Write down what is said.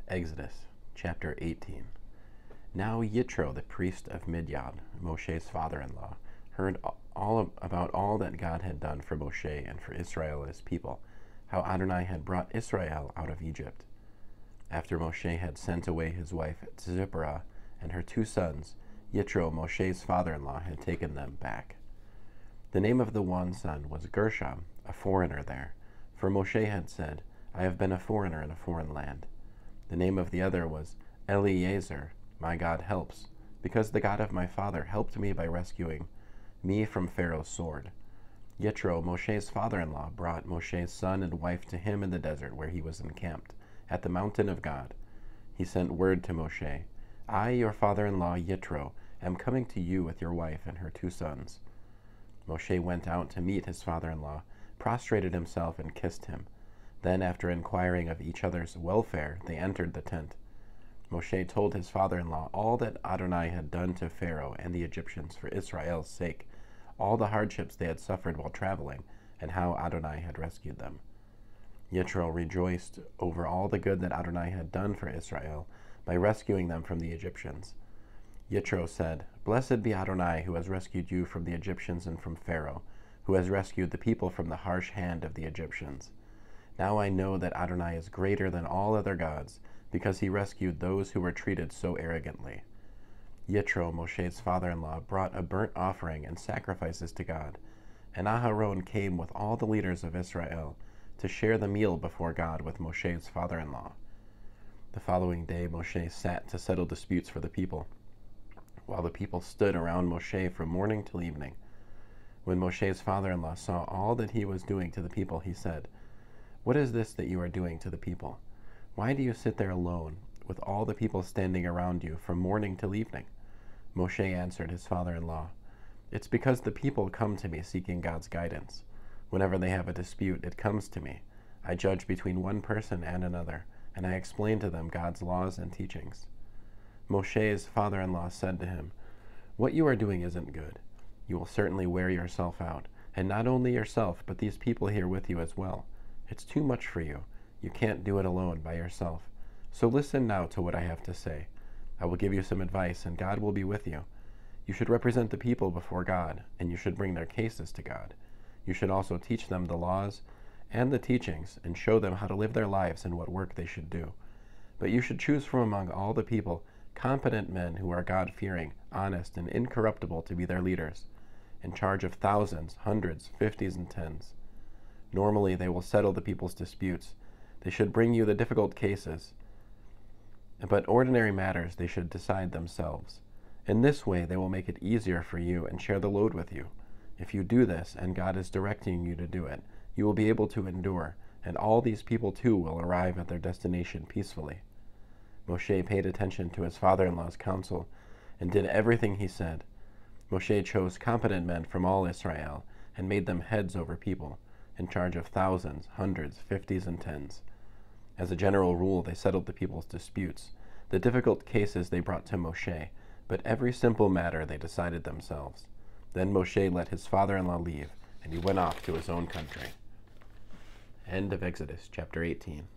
Exodus chapter 18. Now Yitro, the priest of Midian, Moshe's father-in-law, heard about all that God had done for Moshe and for Israel his people, how Adonai had brought Israel out of Egypt. After Moshe had sent away his wife Zipporah and her 2 sons, Yitro, Moshe's father-in-law, had taken them back. The name of the one son was Gershom, a foreigner there, for Moshe had said, I have been a foreigner in a foreign land. The name of the other was Eliezer, my God helps, because the God of my father helped me by rescuing me from Pharaoh's sword. Yitro, Moshe's father-in-law, brought Moshe's son and wife to him in the desert where he was encamped, at the mountain of God. He sent word to Moshe, I, your father-in-law Yitro, am coming to you with your wife and her 2 sons. Moshe went out to meet his father-in-law, prostrated himself and kissed him. Then, after inquiring of each other's welfare, they entered the tent. Moshe told his father-in-law all that Adonai had done to Pharaoh and the Egyptians for Israel's sake, all the hardships they had suffered while traveling, and how Adonai had rescued them. Yitro rejoiced over all the good that Adonai had done for Israel by rescuing them from the Egyptians. Yitro said, Blessed be Adonai, who has rescued you from the Egyptians and from Pharaoh, who has rescued the people from the harsh hand of the Egyptians. Now I know that Adonai is greater than all other gods, because he rescued those who were treated so arrogantly. Yitro, Moshe's father-in-law, brought a burnt offering and sacrifices to God, and Aharon came with all the leaders of Israel to share the meal before God with Moshe's father-in-law. The following day Moshe sat to settle disputes for the people, while the people stood around Moshe from morning till evening. When Moshe's father-in-law saw all that he was doing to the people, he said, What is this that you are doing to the people? Why do you sit there alone, with all the people standing around you from morning till evening? Moshe answered his father-in-law, It's because the people come to me seeking God's guidance. Whenever they have a dispute, it comes to me. I judge between one person and another, and I explain to them God's laws and teachings. Moshe's father-in-law said to him, What you are doing isn't good. You will certainly wear yourself out, and not only yourself, but these people here with you as well. It's too much for you. You can't do it alone by yourself. So listen now to what I have to say. I will give you some advice, and God will be with you. You should represent the people before God, and you should bring their cases to God. You should also teach them the laws and the teachings, and show them how to live their lives and what work they should do. But you should choose from among all the people competent men who are God-fearing, honest, and incorruptible to be their leaders, in charge of thousands, hundreds, 50s, and 10s. Normally, they will settle the people's disputes. They should bring you the difficult cases, but ordinary matters they should decide themselves. In this way, they will make it easier for you and share the load with you. If you do this, and God is directing you to do it, you will be able to endure, and all these people too will arrive at their destination peacefully. Moshe paid attention to his father-in-law's counsel and did everything he said. Moshe chose competent men from all Israel and made them heads over people, in charge of thousands, hundreds, 50s, and 10s. As a general rule, they settled the people's disputes. The difficult cases they brought to Moshe, but every simple matter they decided themselves. Then Moshe let his father-in-law leave, and he went off to his own country. End of Exodus chapter 18.